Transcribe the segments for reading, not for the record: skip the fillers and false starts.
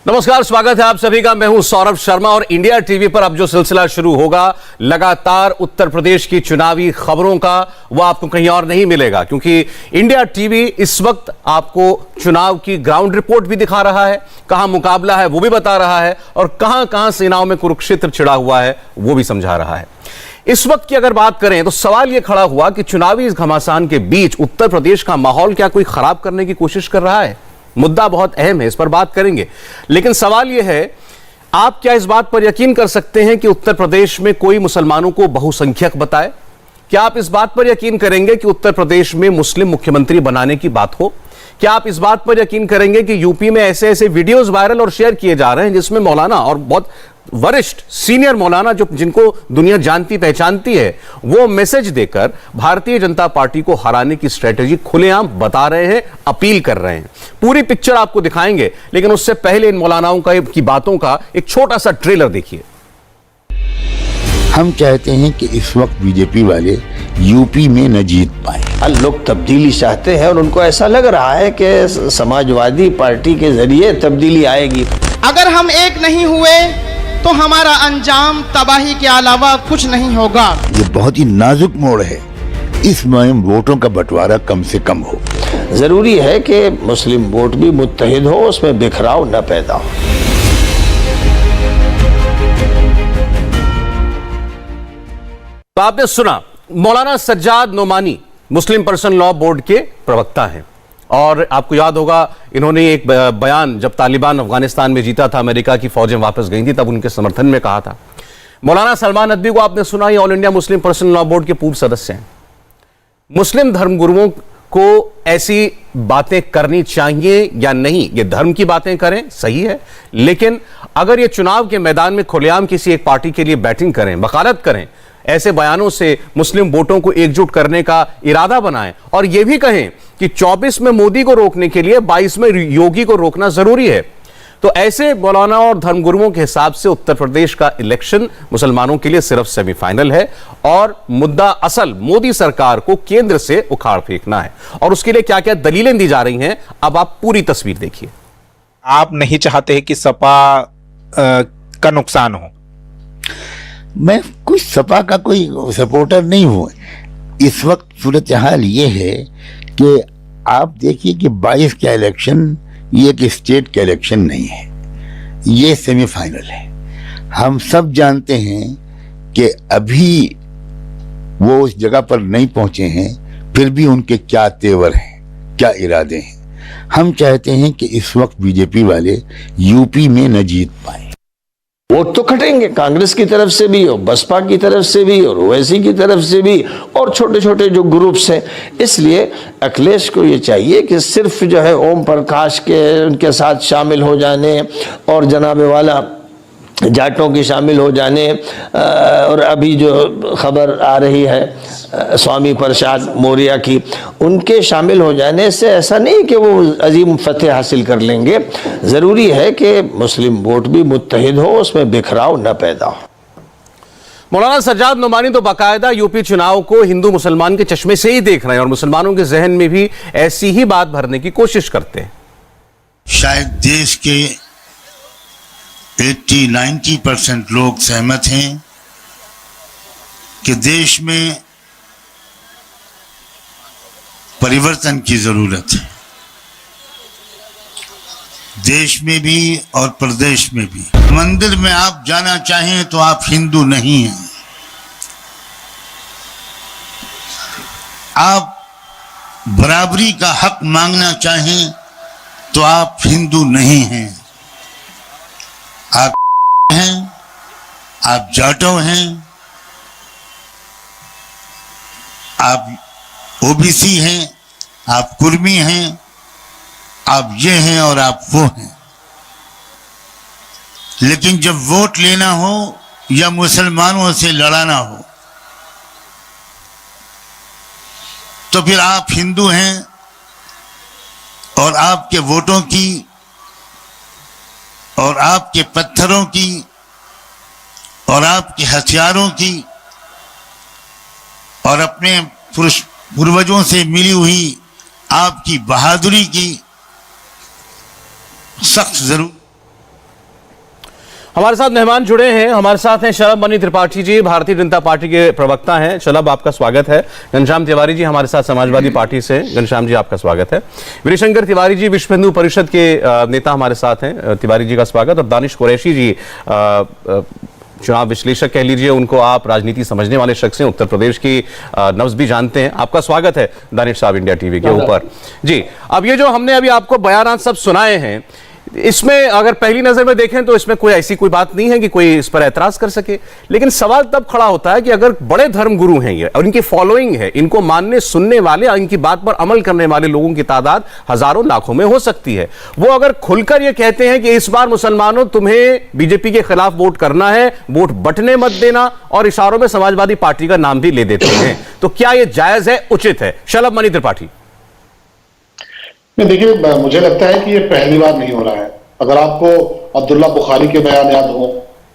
नमस्कार, स्वागत है आप सभी का। मैं हूं सौरभ शर्मा और इंडिया टीवी पर अब जो सिलसिला शुरू होगा लगातार उत्तर प्रदेश की चुनावी खबरों का, वो आपको कहीं और नहीं मिलेगा, क्योंकि इंडिया टीवी इस वक्त आपको चुनाव की ग्राउंड रिपोर्ट भी दिखा रहा है, कहां मुकाबला है वो भी बता रहा है और कहां कहां सेनाओं में कुरुक्षेत्र छिड़ा हुआ है वो भी समझा रहा है। इस वक्त की अगर बात करें तो सवाल यह खड़ा हुआ कि चुनावी इस घमासान के बीच उत्तर प्रदेश का माहौल क्या कोई खराब करने की कोशिश कर रहा है? मुद्दा बहुत अहम है, इस पर बात करेंगे। लेकिन सवाल यह है, आप क्या इस बात पर यकीन कर सकते हैं कि उत्तर प्रदेश में कोई मुसलमानों को बहुसंख्यक बताए? क्या आप इस बात पर यकीन करेंगे कि उत्तर प्रदेश में मुस्लिम मुख्यमंत्री बनाने की बात हो? क्या आप इस बात पर यकीन करेंगे कि यूपी में ऐसे ऐसे वीडियोस वायरल और शेयर किए जा रहे हैं जिसमें मौलाना और बहुत वरिष्ठ सीनियर मौलाना जिनको दुनिया जानती पहचानती है, वो मैसेज देकर भारतीय जनता पार्टी को हराने की स्ट्रेटेजी खुलेआम बता रहे हैं, अपील कर रहे हैं? पूरी पिक्चर आपको दिखाएंगे, लेकिन उससे पहले इन मौलानाओं की बातों का एक छोटा सा ट्रेलर देखिए। हम चाहते हैं कि इस वक्त बीजेपी वाले यूपी में न जीत पाए। लोग तब्दीली चाहते हैं और उनको ऐसा लग रहा है कि समाजवादी पार्टी के जरिए तब्दीली आएगी। अगर हम एक नहीं हुए तो हमारा अंजाम तबाही के अलावा कुछ नहीं होगा। ये बहुत ही नाजुक मोड़ है, इस मुहिम वोटों का बंटवारा कम से कम हो। जरूरी है कि मुस्लिम वोट भी मुत्तहिद हो, उसमें बिखराव न पैदा हो। तो आपने सुना, मौलाना सज्जाद नोमानी मुस्लिम पर्सनल लॉ बोर्ड के प्रवक्ता हैं और आपको याद होगा इन्होंने एक बयान जब तालिबान अफगानिस्तान में जीता था, अमेरिका की फौजें वापस गई थी, तब उनके समर्थन में कहा था। मौलाना सलमान नदवी को आपने सुना, ये all India Muslim personal law board के पूर्व सदस्य हैं। मुस्लिम धर्मगुरुओं को ऐसी बातें करनी चाहिए या नहीं? ये धर्म की बातें करें, सही है, लेकिन अगर ये चुनाव के मैदान में खुलेआम किसी एक पार्टी के लिए बैटिंग करें, वकालत करें, ऐसे बयानों से मुस्लिम वोटों को एकजुट करने का इरादा बनाएं और यह भी कहें कि 24 में मोदी को रोकने के लिए 22 में योगी को रोकना जरूरी है, तो ऐसे मौलाना और धर्मगुरुओं के हिसाब से उत्तर प्रदेश का इलेक्शन मुसलमानों के लिए सिर्फ सेमीफाइनल है और मुद्दा असल मोदी सरकार को केंद्र से उखाड़ फेंकना है। और उसके लिए क्या क्या दलीलें दी जा रही हैं, अब आप पूरी तस्वीर देखिए। आप नहीं चाहते कि सपा का नुकसान हो? मैं कुछ सपा का कोई सपोर्टर नहीं हूं। इस वक्त सूरत हाल ये है कि आप देखिए कि 22 का इलेक्शन ये एक स्टेट का इलेक्शन नहीं है, ये सेमीफाइनल है। हम सब जानते हैं कि अभी वो उस जगह पर नहीं पहुंचे हैं, फिर भी उनके क्या तेवर हैं, क्या इरादे हैं। हम चाहते हैं कि इस वक्त बीजेपी वाले यूपी में न जीत पाए। वोट तो कटेंगे, कांग्रेस की तरफ से भी और बसपा की तरफ से भी और ओवैसी की तरफ से भी और छोटे छोटे जो ग्रुप्स हैं। इसलिए अखिलेश को ये चाहिए कि सिर्फ जो है ओम प्रकाश के उनके साथ शामिल हो जाने और जनाबे वाला जाटों की शामिल हो जाने, और अभी जो खबर आ रही है स्वामी प्रसाद मौर्य की, उनके शामिल हो जाने से ऐसा नहीं कि वो अजीम फतेह हासिल कर लेंगे। ज़रूरी है कि मुस्लिम वोट भी मुत्तहिद हो, उसमें बिखराव न पैदा हो। मौलाना सज्जाद नोमानी तो बाकायदा यूपी चुनाव को हिंदू मुसलमान के चश्मे से ही देख रहे हैं और मुसलमानों के जहन में भी ऐसी ही बात भरने की कोशिश करते हैं। शायद देश के 80-90% लोग सहमत हैं कि देश में परिवर्तन की जरूरत है, देश में भी और प्रदेश में भी। मंदिर में आप जाना चाहें तो आप हिंदू नहीं हैं, आप बराबरी का हक मांगना चाहें तो आप हिंदू नहीं हैं। आप हैं, आप जाटो हैं, आप ओबीसी हैं, आप कुर्मी हैं, आप ये हैं और आप वो हैं। लेकिन जब वोट लेना हो या मुसलमानों से लड़ाना हो तो फिर आप हिंदू हैं और आपके वोटों की और आपके पत्थरों की और आपके हथियारों की और अपने पूर्वजों से मिली हुई आपकी बहादुरी की सख्त जरूर। हमारे साथ मेहमान जुड़े हैं, हमारे साथ हैं शलभ मणि त्रिपाठी जी, भारतीय जनता पार्टी के प्रवक्ता हैं। शलभ, आपका स्वागत है। घनश्याम तिवारी जी हमारे साथ समाजवादी पार्टी से, घनश्याम जी आपका स्वागत है। वीरशंकर तिवारी जी विश्व हिंदू परिषद के नेता हमारे साथ हैं, तिवारी जी का स्वागत। और दानिश कुरैशी जी चुनाव विश्लेषक कह लीजिए, उनको आप राजनीति समझने वाले शख्स हैं, उत्तर प्रदेश की नब्ज भी जानते हैं। आपका स्वागत है दानिश साहब इंडिया टीवी के ऊपर जी। अब ये जो हमने अभी आपको बयानात सब सुनाए हैं, इसमें अगर पहली नजर में देखें तो इसमें कोई ऐसी कोई बात नहीं है कि कोई इस पर ऐतराज कर सके, लेकिन सवाल तब खड़ा होता है कि अगर बड़े धर्म गुरु हैं ये और इनकी फॉलोइंग है, इनको मानने सुनने वाले और इनकी बात पर अमल करने वाले लोगों की तादाद हजारों लाखों में हो सकती है, वो अगर खुलकर ये कहते हैं कि इस बार मुसलमानों तुम्हें बीजेपी के खिलाफ वोट करना है, वोट बंटने मत देना, और इशारों में समाजवादी पार्टी का नाम भी ले देते हैं, तो क्या यह जायज है, उचित है? शलभ मणि त्रिपाठी। देखिए, मुझे लगता है कि ये पहली बार नहीं हो रहा है। अगर आपको अब्दुल्ला बुखारी के बयान याद हो,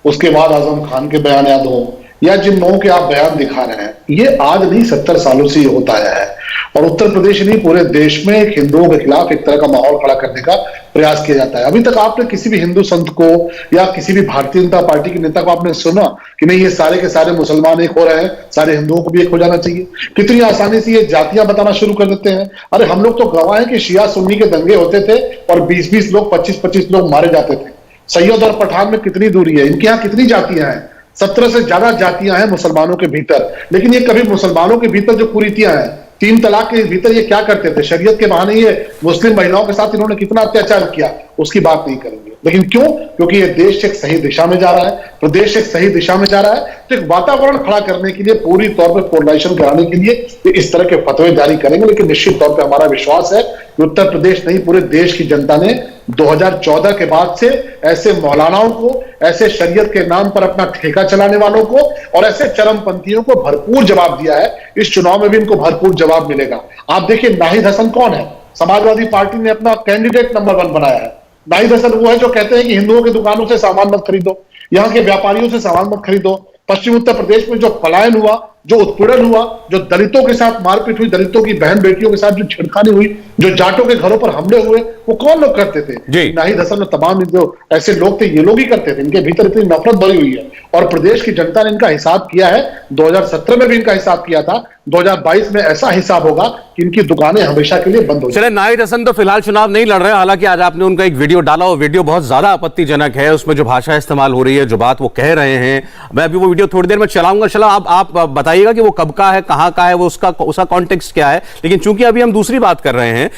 उसके बाद आजम खान के बयान याद हो, या जिन लोगों के आप बयान दिखा रहे हैं, ये आज नहीं 70 सालों से ये होता आया है। और उत्तर प्रदेश नहीं, पूरे देश में एक हिंदुओं के खिलाफ एक तरह का माहौल खड़ा करने का प्रयास किया जाता है। अभी तक आपने किसी भी हिंदू संत को या किसी भी भारतीय जनता पार्टी के नेता को आपने सुना कि नहीं ये सारे के सारे मुसलमान एक हो रहे हैं, सारे हिंदुओं को भी एक हो जाना चाहिए? कितनी आसानी से ये जातियां बताना शुरू कर देते हैं। अरे हम लोग तो गवाह हैं कि शिया सुन्नी के दंगे होते थे और 20-20 लोग, 25-25 लोग मारे जाते थे। सैयद और पठान में कितनी दूरी है? इनके यहाँ कितनी जातियां हैं? 17 से ज्यादा जातियां हैं मुसलमानों के भीतर, लेकिन ये कभी मुसलमानों के भीतर जो कुरीतियां हैं, 3 तलाक के भीतर ये क्या करते थे, शरीयत के बहाने ये मुस्लिम महिलाओं के साथ इन्होंने कितना अत्याचार किया, उसकी बात नहीं करेंगे। लेकिन क्यों? क्योंकि ये देश एक सही दिशा में जा रहा है, प्रदेश एक सही दिशा में जा रहा है, तो एक वातावरण खड़ा करने के लिए, पूरी तौर पर पोलराइजेशन कराने के लिए इस तरह के फतवे जारी करेंगे। लेकिन निश्चित तौर पर हमारा विश्वास है कि उत्तर प्रदेश नहीं, पूरे देश की जनता ने 2014 के बाद से ऐसे मौलानाओं को, ऐसे शरीयत के नाम पर अपना ठेका चलाने वालों को और ऐसे चरमपंथियों को भरपूर जवाब दिया है। इस चुनाव में भी इनको भरपूर जवाब मिलेगा। आप देखिए, नाहिद हसन कौन है? समाजवादी पार्टी ने अपना कैंडिडेट नंबर 1 बनाया है। नाहिद हसन वो है जो कहते हैं कि हिंदुओं की दुकानों से सामान मत खरीदो, यहाँ के व्यापारियों से सामान मत खरीदो। पश्चिम उत्तर प्रदेश में जो पलायन हुआ, जो उत्पीड़न हुआ, जो दलितों के साथ मारपीट हुई, दलितों की बहन बेटियों के साथ जो छिड़खानी हुई, जो जाटों के घरों पर हमले हुए, वो कौन लोग करते थे? नाहिद हसन और तमाम जो ऐसे लोग थे, ये लोग ही करते थे। इनके भीतर इतनी नफरत भरी हुई है और प्रदेश की जनता ने इनका हिसाब किया है। 2017 में भी इनका हिसाब किया था, 2022 में ऐसा हिसाब होगा कि इनकी दुकानें हमेशा के लिए बंद हो चले। नाहिद हसन तो फिलहाल चुनाव नहीं लड़ रहे हैं, हालांकि आज आपने उनका एक वीडियो डाला, वो वीडियो बहुत ज्यादा आपत्तिजनक है। उसमें जो भाषा इस्तेमाल हो रही है, जो बात वो कह रहे हैं, मैं अभी वो वीडियो थोड़ी देर में चलाऊंगा। चला आप बताइएगा कि वो कब का है, कहां का है, वो उसका कॉन्टेक्स्ट क्या है। लेकिन चूंकि अभी हम दूसरी बात कर रहे हैं,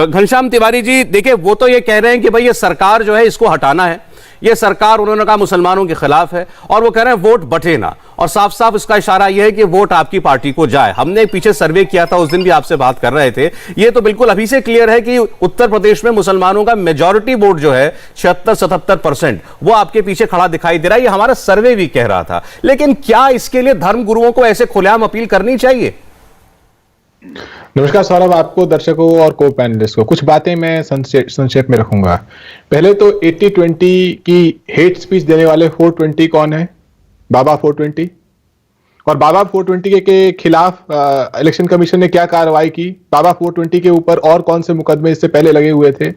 घनश्याम तिवारी जी, देखिए वो तो ये कह रहे हैं कि भाई ये सरकार जो है इसको हटाना है, ये सरकार उन्होंने कहा मुसलमानों के खिलाफ है, और वो कह रहे हैं वोट बटे ना, और साफ साफ इसका इशारा यह है कि वोट आपकी पार्टी को जाए। हमने पीछे सर्वे किया था, उस दिन भी आपसे बात कर रहे थे, ये तो बिल्कुल अभी से क्लियर है कि उत्तर प्रदेश में मुसलमानों का मेजॉरिटी वोट जो है 76-77% वो आपके पीछे खड़ा दिखाई दे रहा है। ये हमारा सर्वे भी कह रहा था। लेकिन क्या इसके लिए धर्म गुरुओं को ऐसे खुलेआम अपील करनी चाहिए? नमस्कार सौरभ, आपको, दर्शकों और को पैनलिस्ट को कुछ बातें मैं संक्षेप में रखूंगा। पहले तो 80-20 की हेट स्पीच देने वाले 420 कौन है? बाबा 420। और बाबा 420 के खिलाफ इलेक्शन कमीशन ने क्या कार्रवाई की? बाबा 420 के ऊपर और कौन से मुकदमे इससे पहले लगे हुए थे?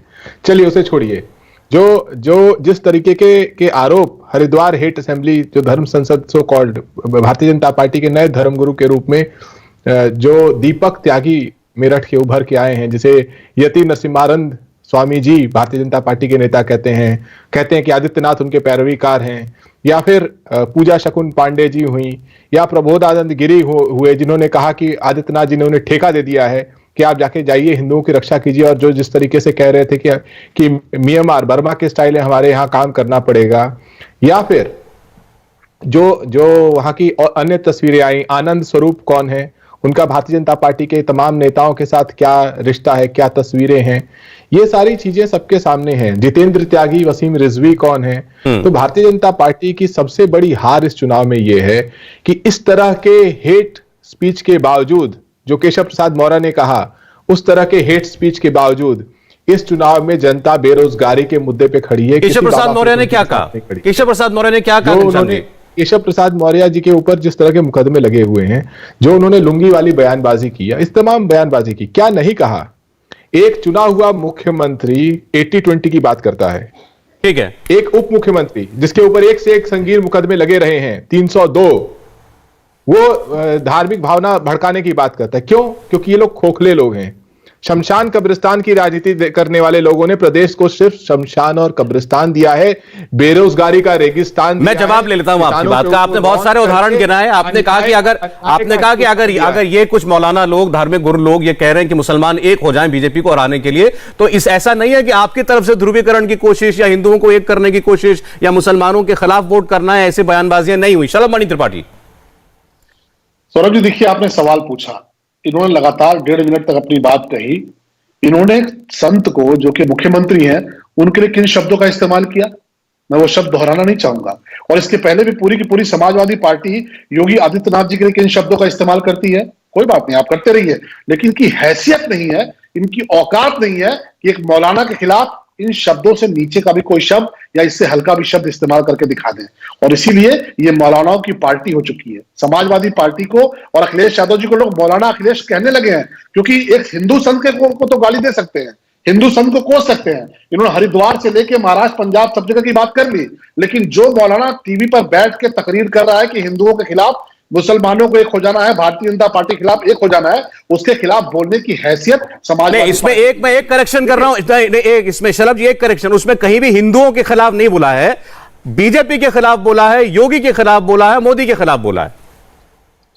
चलिए उसे छोड़िए। जो जिस तरीके के आरोप हरिद्वार हेट असेंबली, जो धर्म संसद so called Bharatiya Janata party के नए धर्मगुरु के रूप में जो दीपक त्यागी मेरठ के उभर के आए हैं, जिसे यति नरसिम्हानंद स्वामी जी भारतीय जनता पार्टी के नेता कहते हैं कि आदित्यनाथ उनके पैरवीकार हैं, या फिर पूजा शकुन पांडे जी हुई, या प्रबोधानंद गिरी हुए, जिन्होंने कहा कि आदित्यनाथ जी ने उन्हें ठेका दे दिया है कि आप जाके जाइए हिंदुओं की रक्षा कीजिए, और जो जिस तरीके से कह रहे थे कि म्यांमार बर्मा के स्टाइल है, हमारे यहाँ काम करना पड़ेगा। या फिर जो वहां की और अन्य तस्वीरें आई, आनंद स्वरूप कौन है, उनका भारतीय जनता पार्टी के तमाम नेताओं के साथ क्या रिश्ता है, क्या तस्वीरें हैं, ये सारी चीजें सबके सामने हैं। जितेंद्र त्यागी, वसीम रिजवी कौन है? तो भारतीय जनता पार्टी की सबसे बड़ी हार इस चुनाव में यह है कि इस तरह के हेट स्पीच के बावजूद, जो केशव प्रसाद मौर्य ने कहा, उस तरह के हेट स्पीच के बावजूद इस चुनाव में जनता बेरोजगारी के मुद्दे पे खड़ी है। केशव प्रसाद मौर्य ने क्या कहा? केशव प्रसाद मौर्य ने क्या कहा? केशव प्रसाद मौर्य जी के ऊपर जिस तरह के मुकदमे लगे हुए हैं, जो उन्होंने लुंगी वाली बयानबाजी की, इस तमाम बयानबाजी की, क्या नहीं कहा? एक चुना हुआ मुख्यमंत्री 80-20 की बात करता है, ठीक है। एक उप मुख्यमंत्री जिसके ऊपर एक से एक संगीन मुकदमे लगे रहे हैं, 302, वो धार्मिक भावना भड़काने की बात करता है। क्यों? क्योंकि ये लोग खोखले लोग हैं। शमशान कब्रिस्तान की राजनीति करने वाले लोगों ने प्रदेश को सिर्फ शमशान और कब्रिस्तान दिया है, बेरोजगारी का रेगिस्तान। मैं जवाब ले लेता हूं आपकी बात का। आपने बहुत सारे उदाहरण गिनाए। आपने कहा कि अगर ये कुछ मौलाना लोग, धार्मिक गुरु लोग ये कह रहे हैं कि मुसलमान एक हो जाएं बीजेपी को हराने के लिए, तो इस ऐसा नहीं है कि आपकी तरफ से ध्रुवीकरण की कोशिश या हिंदुओं को एक करने की कोशिश या मुसलमानों के खिलाफ वोट करना है, ऐसे बयानबाजियां नहीं हुई। शलभ मणि त्रिपाठी। सौरभ जी देखिए, आपने सवाल पूछा, इन्होंने लगातार 1.5 मिनट तक अपनी बात कही। इन्होंने संत को, जो कि मुख्यमंत्री हैं, उनके लिए किन शब्दों का इस्तेमाल किया, मैं वो शब्द दोहराना नहीं चाहूंगा। और इसके पहले भी पूरी की पूरी समाजवादी पार्टी योगी आदित्यनाथ जी के लिए किन शब्दों का इस्तेमाल करती है, कोई बात नहीं, आप करते रहिए, लेकिन इनकी हैसियत नहीं है, इनकी औकात नहीं है कि एक मौलाना के खिलाफ इन शब्दों से नीचे का भी कोई शब्द या इससे हल्का भी शब्द इस्तेमाल करके दिखा दें। और इसीलिए ये मौलानाओं की पार्टी हो चुकी है। समाजवादी पार्टी को और अखिलेश यादव जी को लोग मौलाना अखिलेश कहने लगे हैं, क्योंकि एक हिंदू संत को तो गाली दे सकते हैं, हिंदू संत को कोस सकते हैं। इन्होंने हरिद्वार से लेके महाराष्ट्र, पंजाब सब जगह की बात कर ली, लेकिन जो मौलाना टीवी पर बैठ के तकरीर कर रहा है कि हिंदुओं के खिलाफ, मुसलमानों को एक हो जाना है, भारतीय जनता पार्टी के खिलाफ एक हो जाना है, उसके खिलाफ बोलने की हैसियत समाजवादी। इसमें मैं एक करेक्शन कर रहा हूं, इसमें शलभ जी एक करेक्शन, उसमें कहीं भी हिंदुओं के खिलाफ नहीं बोला है, बीजेपी के खिलाफ बोला है, योगी के खिलाफ बोला है, मोदी के खिलाफ बोला है।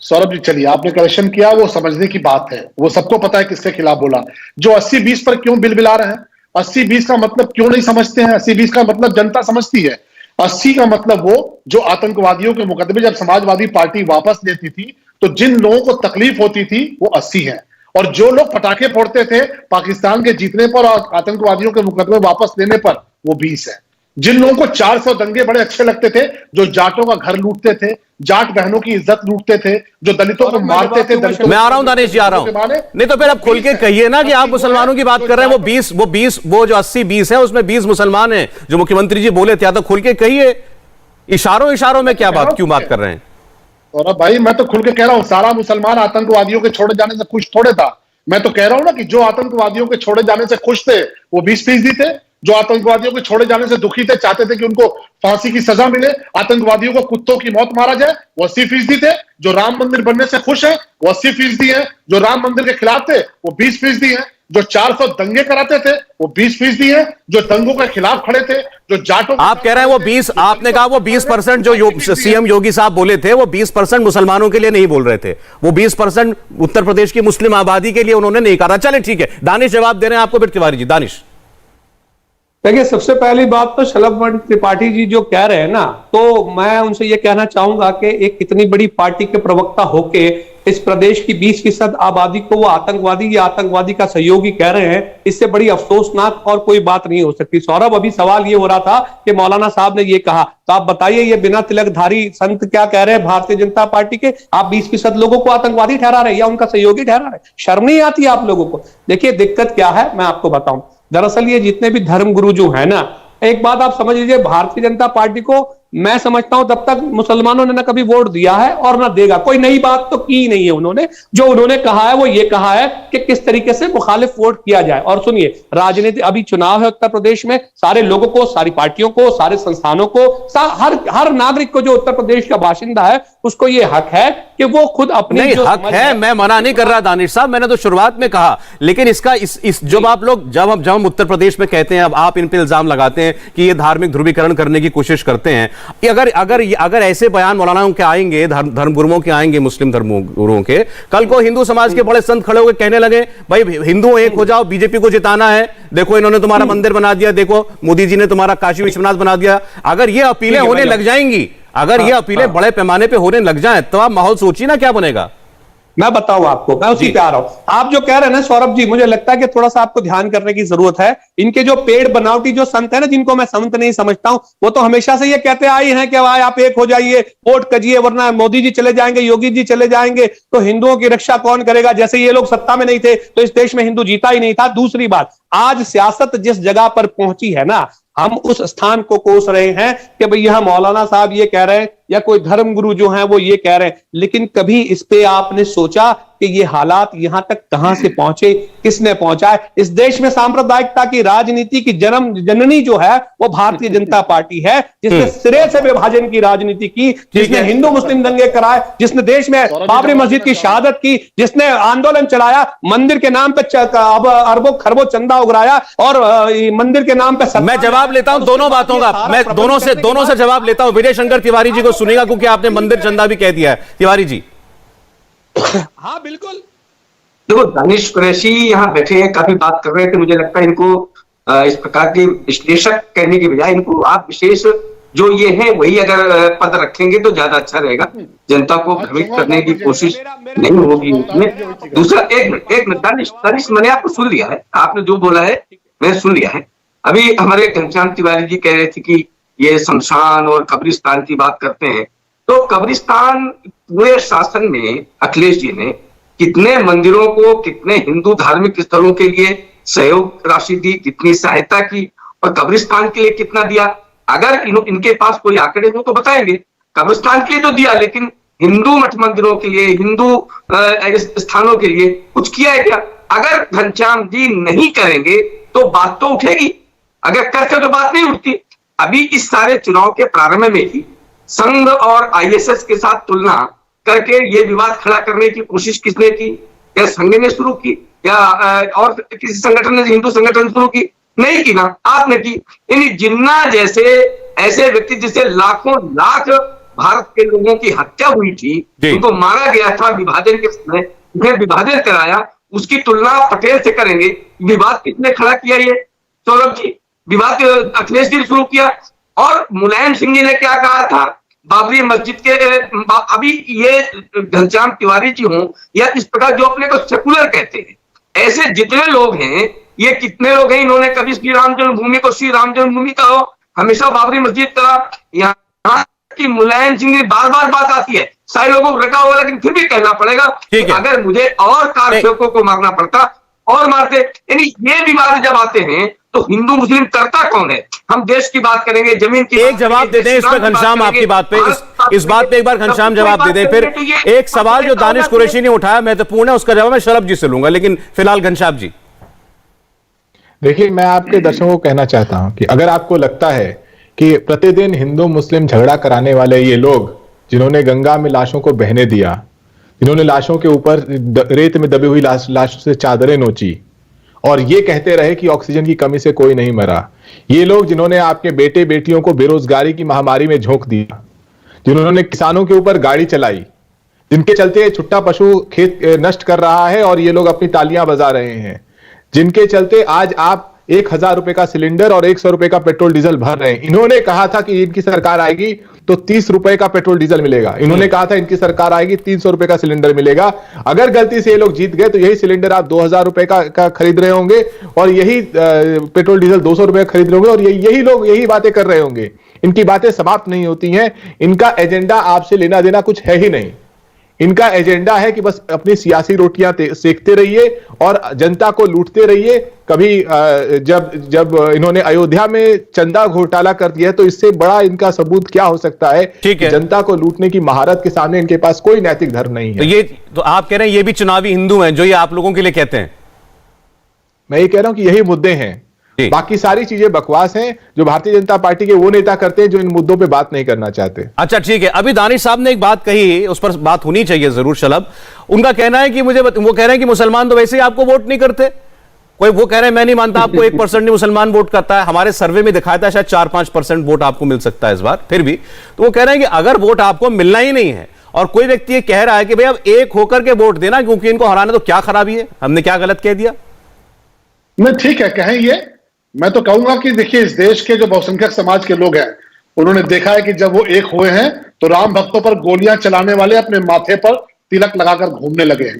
सौरभ जी चलिए, आपने करेक्शन किया, वो समझने की बात है, वो सबको पता है किसके खिलाफ बोला। जो 80-20 पर क्यों बिलबिला रहे हैं, 80-20 का मतलब क्यों नहीं समझते हैं? 80-20 का मतलब जनता समझती है। 80 का मतलब वो जो आतंकवादियों के मुकदमे जब समाजवादी पार्टी वापस लेती थी, तो जिन लोगों को तकलीफ होती थी वो 80 है, और जो लोग पटाखे फोड़ते थे पाकिस्तान के जीतने पर और आतंकवादियों के मुकदमे वापस लेने पर, वो 20 है। जिन लोगों को 400 दंगे बड़े अच्छे लगते थे, जो जाटों का घर लूटते थे, जाट बहनों की इज्जत लूटते थे, जो दलितों को मारते थे, मैं आ रहा हूं दानिश जी, आ रहा हूं। नहीं तो फिर आप खुल के कहिए ना कि आप मुसलमानों की बात कर रहे हैं। वो जो 80-20 है उसमें 20 मुसलमान हैं, जो मुख्यमंत्री जी बोले थे। या तो खुल के कहिए, इशारों में क्या बात, क्यों बात कर रहे हैं? और भाई मैं तो खुल के कह रहा हूं, सारा मुसलमान आतंकवादियों के छोड़े जाने से खुश थोड़े था। मैं तो कह रहा हूं ना कि जो आतंकवादियों के छोड़े जाने से खुश थे वो 20% थे, जो आतंकवादियों के छोड़े जाने से दुखी थे, चाहते थे कि उनको फांसी की सजा मिले, आतंकवादियों को कुत्तों की मौत मारा जाए, वो 80% थे। जो राम मंदिर बनने से खुश है वो 80% है। जो राम मंदिर के खिलाफ थे वो 20% है। जो 400 दंगे कराते थे वो 20% है। जो दंगों के खिलाफ खड़े थे, जो जाटों, आप कह रहे हैं वो 20, आपने कहा वो 20% जो सीएम योगी साहब बोले थे, वो 20% मुसलमानों के लिए नहीं बोल रहे थे, वो 20% उत्तर प्रदेश की मुस्लिम आबादी के लिए उन्होंने नहीं कहा। चले ठीक है, दानिश जवाब दे रहे हैं आपको, फिर तिवारी जी। दानिश देखिए, सबसे पहली बात तो शलभ मणि त्रिपाठी जी जो कह रहे हैं ना, तो मैं उनसे ये कहना चाहूंगा कि एक इतनी बड़ी पार्टी के प्रवक्ता होके इस प्रदेश की 20% आबादी को वो आतंकवादी या आतंकवादी का सहयोगी कह रहे हैं, इससे बड़ी अफसोसनाक और कोई बात नहीं हो सकती। सौरभ, अभी सवाल ये हो रहा था कि मौलाना साहब ने ये कहा, तो आप बताइए ये बिना तिलकधारी संत क्या कह रहे हैं भारतीय जनता पार्टी के? आप 20% लोगों को आतंकवादी ठहरा रहे हैं या उनका सहयोगी ठहरा रहे हैं? शर्म नहीं आती आप लोगों को? देखिए दिक्कत क्या है, मैं आपको बताऊं। दरअसल ये जितने भी धर्म गुरु जो है ना, एक बात आप समझ लीजिए, भारतीय जनता पार्टी को मैं समझता हूं तब तक मुसलमानों ने ना कभी वोट दिया है और ना देगा। कोई नई बात तो की नहीं है उन्होंने। जो उन्होंने कहा है वो ये कहा है कि किस तरीके से मुखालिफ वोट किया जाए। और सुनिए, राजनीति, अभी चुनाव है उत्तर प्रदेश में, सारे लोगों को, सारी पार्टियों को, सारे संस्थानों को, हर नागरिक को जो उत्तर प्रदेश का बाशिंदा है उसको ये हक है कि वो खुद अपने हक है। मैं मना नहीं कर रहा दानिश साहब, मैंने तो शुरुआत में कहा, लेकिन इसका जब आप लोग जब हम उत्तर प्रदेश में कहते हैं, अब आप इन पे इल्जाम लगाते हैं कि ये धार्मिक ध्रुवीकरण करने की कोशिश करते हैं। अगर ऐसे बयान मौलानाओं के आएंगे, धर्म गुरुओं के आएंगे, मुस्लिम धर्म गुरुओं के, कल को हिंदू समाज के बड़े संत खड़े होकर कहने लगे भाई हिंदू एक हो जाओ, बीजेपी को जिताना है, देखो इन्होंने तुम्हारा मंदिर बना दिया, देखो मोदी जी ने तुम्हारा काशी विश्वनाथ बना दिया। अगर ये अपीलें होने लग जाएंगी, अगर ये अपीलें बड़े पैमाने पे होने लग जाएं, तो आप माहौल सोचिए ना क्या बनेगा। मैं बताऊं आपको, मैं उसी पे आ रहा हूं। आप जो कह रहे हैं ना सौरभ जी, मुझे लगता है कि थोड़ा सा आपको ध्यान करने की जरूरत है। इनके जो पेड़ बनावटी जो संत है ना, जिनको मैं संत नहीं समझता हूं, वो तो हमेशा से ये कहते आए हैं कि भाई आप एक हो जाइए, वोट करिए, वरना मोदी जी चले जाएंगे, योगी जी चले जाएंगे तो हिंदुओं की रक्षा कौन करेगा। जैसे ये लोग सत्ता में नहीं थे तो इस देश में हिंदू जीता ही नहीं था। दूसरी बात, आज सियासत जिस जगह पर पहुंची है ना, हम उस स्थान को कोस रहे हैं कि भाई यहां मौलाना साहब ये कह रहे हैं या कोई धर्म गुरु जो हैं वो ये कह रहे हैं, लेकिन कभी इस पे आपने सोचा कि ये हालात यहां तक कहां से पहुंचे, किसने पहुंचाए। इस देश में सांप्रदायिकता की राजनीति की जननी जो है वो भारतीय जनता पार्टी है, जिसने सिरे से विभाजन की राजनीति की, जिसने हिंदू मुस्लिम दंगे कराए, जिसने देश में बाबरी मस्जिद की शहादत की, जिसने आंदोलन चलाया, मंदिर के नाम पे अरबों खरबों चंदा उगराया और मंदिर के नाम पे। मैं जवाब लेता हूं दोनों बातों का, मैं दोनों से जवाब लेता हूं। विजय शंकर तिवारी जी को सुनेगा क्योंकि आपने मंदिर चंदा भी कह दिया है। तिवारी जी। हाँ बिल्कुल। देखो, दानिश कुरैशी यहाँ बैठे हैं, काफी बात कर रहे थे। मुझे लगता है इनको इस प्रकार के विश्लेषक कहने की बजाय इनको आप विशेष जो ये है वही अगर पद रखेंगे तो ज्यादा अच्छा रहेगा। जनता को भ्रमित करने की कोशिश नहीं होगी उसमें। दूसरा, एक दानिश मैंने आपको सुन लिया है, आपने जो बोला है मैंने सुन लिया है। अभी हमारे घनश्याम तिवारी जी कह रहे थे कि ये शमशान और कब्रिस्तान की बात करते हैं, तो कब्रिस्तान पूरे शासन में अखिलेश जी ने कितने मंदिरों को, कितने हिंदू धार्मिक स्थलों के लिए सहयोग राशि दी, कितनी सहायता की, और कब्रिस्तान के लिए कितना दिया। अगर इनके पास कोई आंकड़े हो तो बताएंगे। कब्रिस्तान के लिए तो दिया, लेकिन हिंदू मठ मंदिरों के लिए, हिंदू स्थानों के लिए कुछ किया है क्या? अगर घनश्याम जी नहीं करेंगे तो बात तो उठेगी, अगर करते तो बात नहीं उठती। अभी इस सारे चुनाव के प्रारंभ में ही संघ और आईएसएस के साथ तुलना करके ये विवाद खड़ा करने की कोशिश किसने की? या संघ ने शुरू की या और किसी संगठन ने, हिंदू संगठन शुरू की? नहीं की ना, आपने की। यानी जिन्ना जैसे ऐसे व्यक्ति जिसे लाखों लाख भारत के लोगों की हत्या हुई थी, उनको मारा गया था विभाजन के समय, उन्हें विभाजन कराया, उसकी तुलना पटेल से करेंगे। विवाद किसने खड़ा किया? ये सौरभ जी, विवाद अखिलेश जी ने शुरू किया। और मुलायम सिंह जी ने क्या कहा था बाबरी मस्जिद के? अभी ये घनश्याम तिवारी जी हों या इस प्रकार जो अपने को सेकुलर कहते हैं, ऐसे जितने लोग हैं, ये कितने लोग हैं, इन्होंने कभी श्री राम जन्मभूमि को श्री राम जन्मभूमि कहा, हमेशा बाबरी मस्जिद कहा। यहाँ की मुलायम सिंह की बार बार बात आती है, सारे लोगों को रखा हुआ, लेकिन फिर भी कहना पड़ेगा अगर मुझे और कारसेवकों को मारना पड़ता और मारते। यानी ये विवाद जब आते हैं तो हिंदू मुस्लिम करता कौन है? हम देश की बात करेंगे, जमीन की। एक जवाब दे दें इस पर घनश्याम, आपकी बात पे, इस बात पे एक बार घनश्याम जवाब दे दें। फिर एक सवाल जो दानिश कुरैशी ने उठाया महत्वपूर्ण है, उसका जवाब मैं शरद जी से लूंगा, लेकिन फिलहाल घनश्याम जी। देखिए, मैं आपके दर्शकों को कहना चाहता हूं कि अगर आपको लगता है कि प्रतिदिन हिंदू मुस्लिम झगड़ा कराने वाले ये लोग, जिन्होंने गंगा में लाशों को बहने दिया, जिन्होंने लाशों के ऊपर रेत में दबी हुई लाश से चादरें नोची और ये कहते रहे कि ऑक्सीजन की कमी से कोई नहीं मरा, ये लोग जिन्होंने आपके बेटे बेटियों को बेरोजगारी की महामारी में झोंक दिया, जिन्होंने किसानों के ऊपर गाड़ी चलाई, जिनके चलते छुट्टा पशु खेत नष्ट कर रहा है और ये लोग अपनी तालियां बजा रहे हैं, जिनके चलते आज आप 1000 रुपए का सिलेंडर और 100 रुपए का पेट्रोल डीजल भर रहे हैं। इन्होंने कहा था कि इनकी सरकार आएगी तो 30 रुपए का पेट्रोल डीजल मिलेगा, इन्होंने कहा था इनकी सरकार आएगी 300 रुपए का सिलेंडर मिलेगा। अगर गलती से ये लोग जीत गए तो यही सिलेंडर आप 2000 रुपए का खरीद रहे होंगे और यही पेट्रोल डीजल 200 रुपए का खरीद रहे होंगे और यही लोग यही बातें कर रहे होंगे। इनकी बातें समाप्त नहीं होती हैं। इनका एजेंडा आपसे लेना देना कुछ है ही नहीं। इनका एजेंडा है कि बस अपनी सियासी रोटियां सेकते रहिए और जनता को लूटते रहिए। कभी जब इन्होंने अयोध्या में चंदा घोटाला कर दिया तो इससे बड़ा इनका सबूत क्या हो सकता है कि जनता को लूटने की महारत के सामने इनके पास कोई नैतिक धर्म नहीं है। तो आप कह रहे हैं ये भी चुनावी हिंदू हैं जो ये आप लोगों के लिए कहते हैं? मैं ये कह रहा हूं कि यही मुद्दे हैं, बाकी सारी चीजें बकवास हैं जो भारतीय जनता पार्टी के वो नेता करते हैं जो इन मुद्दों पे बात नहीं करना चाहते। अच्छा ठीक है, अभी दानिश साहब ने एक बात कही, उस पर बात होनी चाहिए जरूर। शलभ, उनका कहना है कि वो कह रहे हैं कि मुसलमान तो वैसे ही आपको वोट नहीं करते। कोई वो कह रहे हैं मैं नहीं मानता आपको 1% नहीं मुसलमान वोट करता है। हमारे सर्वे में दिखाया था शायद 4-5% वोट आपको मिल सकता है इस बार। फिर भी तो वो कह रहे हैं कि अगर वोट आपको मिलना ही नहीं है और कोई व्यक्ति ये कह रहा है कि भाई अब एक होकर के वोट देना क्योंकि इनको हराना, तो क्या खराबी है? हमने क्या गलत कह दिया? नहीं ठीक है, कहें ये। मैं तो कहूंगा कि देखिए इस देश के जो बहुसंख्यक समाज के लोग हैं उन्होंने देखा है कि जब वो एक हुए हैं तो राम भक्तों पर गोलियां चलाने वाले अपने माथे पर तिलक लगाकर घूमने लगे हैं।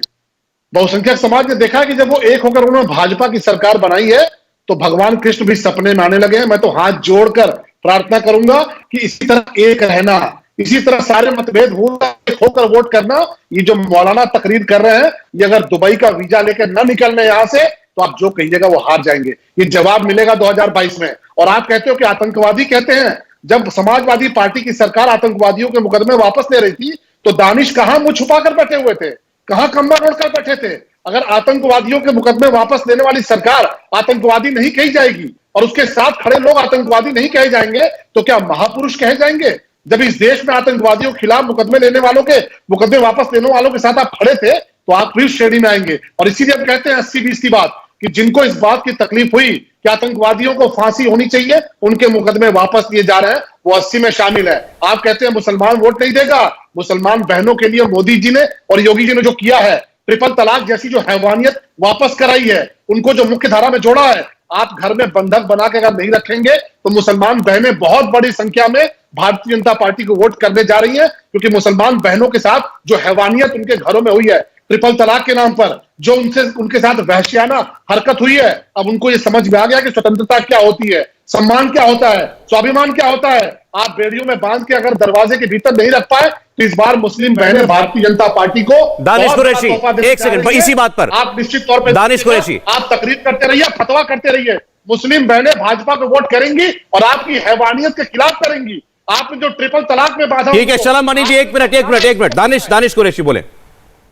बहुसंख्यक समाज ने देखा है कि जब वो एक होकर उन्होंने भाजपा की सरकार बनाई है तो भगवान कृष्ण भी सपने में आने लगे हैं। मैं तो हाथ जोड़कर प्रार्थना करूंगा कि इसी तरह एक रहना, इसी तरह सारे मतभेद होकर वोट करना। ये जो मौलाना तकरीर कर रहे हैं, ये अगर दुबई का वीजा लेकर न निकलने यहां से तो आप जो कहिएगा वो हार जाएंगे। ये जवाब मिलेगा 2022 में। और आप कहते हो कि आतंकवादी कहते हैं, जब समाजवादी पार्टी की सरकार आतंकवादियों के मुकदमे वापस ले रही थी तो दानिश कहां मुंह छुपाकर बैठे हुए थे? कहां कंबल ओढ़कर बैठे थे? अगर आतंकवादियों के मुकदमे वापस लेने वाली सरकार आतंकवादी नहीं कही जाएगी और उसके साथ खड़े लोग आतंकवादी नहीं कहे जाएंगे, तो क्या महापुरुष कहे जाएंगे? जब इस देश में आतंकवादियों के खिलाफ मुकदमे लेने वालों के मुकदमे वापस लेने वालों के साथ आप खड़े थे, तो आप फिर श्रेणी में आएंगे। और इसीलिए हम कहते हैं 80-20 की बात, कि जिनको इस बात की तकलीफ हुई कि आतंकवादियों को फांसी होनी चाहिए, उनके मुकदमे वापस लिए जा रहे हैं, वो 80 में शामिल है। आप कहते हैं मुसलमान वोट नहीं देगा, मुसलमान बहनों के लिए मोदी जी ने और योगी जी ने जो किया है, ट्रिपल तलाक जैसी जो हैवानियत वापस कराई है, उनको जो मुख्य धारा में जोड़ा है, आप घर में बंधक बना के अगर नहीं रखेंगे तो मुसलमान बहनें बहुत बड़ी संख्या में भारतीय जनता पार्टी को वोट करने जा रही हैं, क्योंकि मुसलमान बहनों के साथ जो हैवानियत उनके घरों में हुई है, ट्रिपल तलाक के नाम पर जो उनके साथ वहशियाना हरकत हुई है, अब उनको ये समझ में आ गया कि स्वतंत्रता क्या होती है, सम्मान क्या होता है, स्वाभिमान क्या होता है। आप बेड़ियों में बांध के अगर दरवाजे के भीतर नहीं रख पाए, तो इस बार मुस्लिम बहनें भारतीय जनता पार्टी को दानिश कुरैशी, एक सेकंड इसी बात पर आप निश्चित तौर पर दानिश कुरैशी, आप तकरीर करते रहिए, फतवा करते रहिए, मुस्लिम बहनें भाजपा को वोट करेंगी और आपकी हैवानियत के खिलाफ करेंगी। आपने जो ट्रिपल तलाक में बाधा, ठीक है शलम मनी जी, एक मिनट दानिश कुरैशी बोले।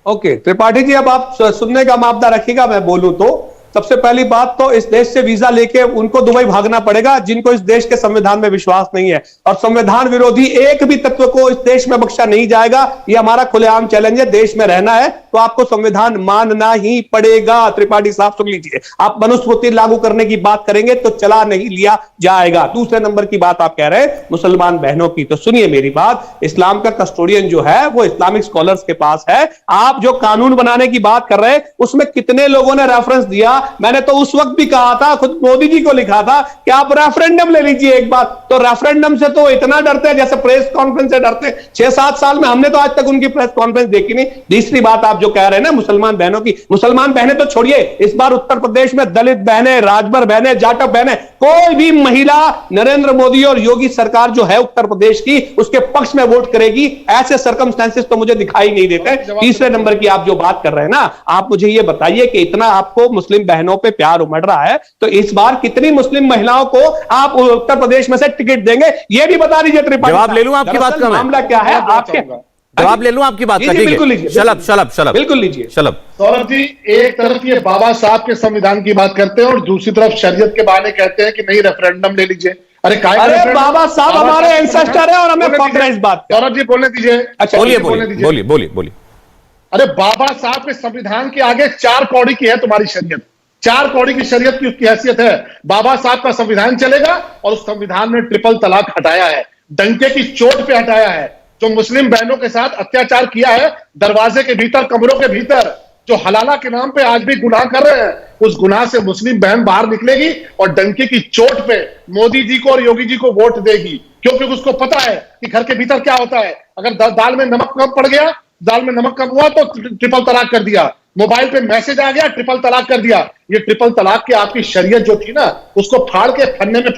ओके त्रिपाठी जी, अब आप सुनने का मापदंड रखिएगा। मैं बोलूं तो सबसे पहली बात तो इस देश से वीजा लेके उनको दुबई भागना पड़ेगा जिनको इस देश के संविधान में विश्वास नहीं है, और संविधान विरोधी एक भी तत्व को इस देश में बख्शा नहीं जाएगा। ये हमारा खुलेआम चैलेंज है। देश में रहना है तो आपको संविधान मानना ही पड़ेगा। त्रिपाठी साहब सुन लीजिए, आप मनुस्मृति लागू करने की बात करेंगे तो चला नहीं लिया जाएगा। दूसरे नंबर की बात आप कह रहे हैं मुसलमान बहनों की, तो सुनिए मेरी बात, इस्लाम का कस्टोडियन जो है वो इस्लामिक स्कॉलर्स के पास है। आप जो कानून बनाने की बात कर रहे हैं उसमें कितने लोगों ने रेफरेंस दिया? मैंने तो उस वक्त भी कहा था, खुद मोदी जी को लिखा था कि आप रेफरेंडम ले लीजिए एक बार। तो रेफरेंडम से तो इतना डरते हैं जैसे प्रेस कॉन्फ्रेंस से डरते हैं। 6-7 साल में हमने तो आज तक उनकी प्रेस कॉन्फ्रेंस देखी नहीं। तीसरी बात आप जो कह रहे हैं ना मुसलमान बहनों की, मुसलमान बहनें तो छोड़िए, इस बार उत्तर प्रदेश में दलित बहनें, राजभर बहनें, जाटव बहनें, कोई भी महिला नरेंद्र मोदी और योगी सरकार जो है उत्तर प्रदेश की, उसके पक्ष में वोट करेगी। ऐसे सर्कमस्टेंसेस तो मुझे दिखाई नहीं देते। तीसरे नंबर की आप जो बात कर रहे हैं ना, आप मुझे ये बताइए कि इतना आपको मुस्लिम बहनों पे प्यार उमड़ रहा है, तो इस बार कितनी मुस्लिम महिलाओं को आप उत्तर प्रदेश में से टिकट देंगे, ये भी बता दीजिए त्रिपाठी। जवाब ले लूं आपकी बात का? मामला क्या है आपके? जवाब ले लूं आपकी बात का? बिल्कुल लीजिए, शलभ बिल्कुल लीजिए। सौरभ जी, एक तरफ ये बाबा साहब के संविधान की बात करते हैं और दूसरी तरफ शरीयत के बहाने कहते हैं कि नहीं रेफरेंडम ले लीजिए। अरे बाबा साहब हमारे एंसेस्टर है और हमें फख्र है इस बात का। सौरभ जी बोलने दीजिए। अच्छा बोलिए। अरे बाबा साहब के संविधान के आगे 4 कौड़ी की है तुम्हारी शरीयत। 4 कौड़ी की शरीयत की उसकी हैसियत है। बाबा साहब का संविधान चलेगा और उस संविधान ने ट्रिपल तलाक हटाया है, डंके की चोट पे हटाया है। जो मुस्लिम बहनों के साथ अत्याचार किया है दरवाजे के भीतर, कमरों के भीतर, जो हलाला के नाम पे आज भी गुनाह कर रहे हैं, उस गुनाह से मुस्लिम बहन बाहर निकलेगी और डंके की चोट पे मोदी जी को और योगी जी को वोट देगी, क्योंकि उसको पता है कि घर के भीतर क्या होता है। अगर दाल में नमक कम पड़ गया, दाल में नमक कम हुआ तो ट्रिपल तलाक कर दिया, मोबाइल पे मैसेज आ गया ट्रिपल तलाक कर दिया। ये ट्रिपल तलाक की आपकी शरीयत जो थी ना, उसको फाड़ के फन्ने में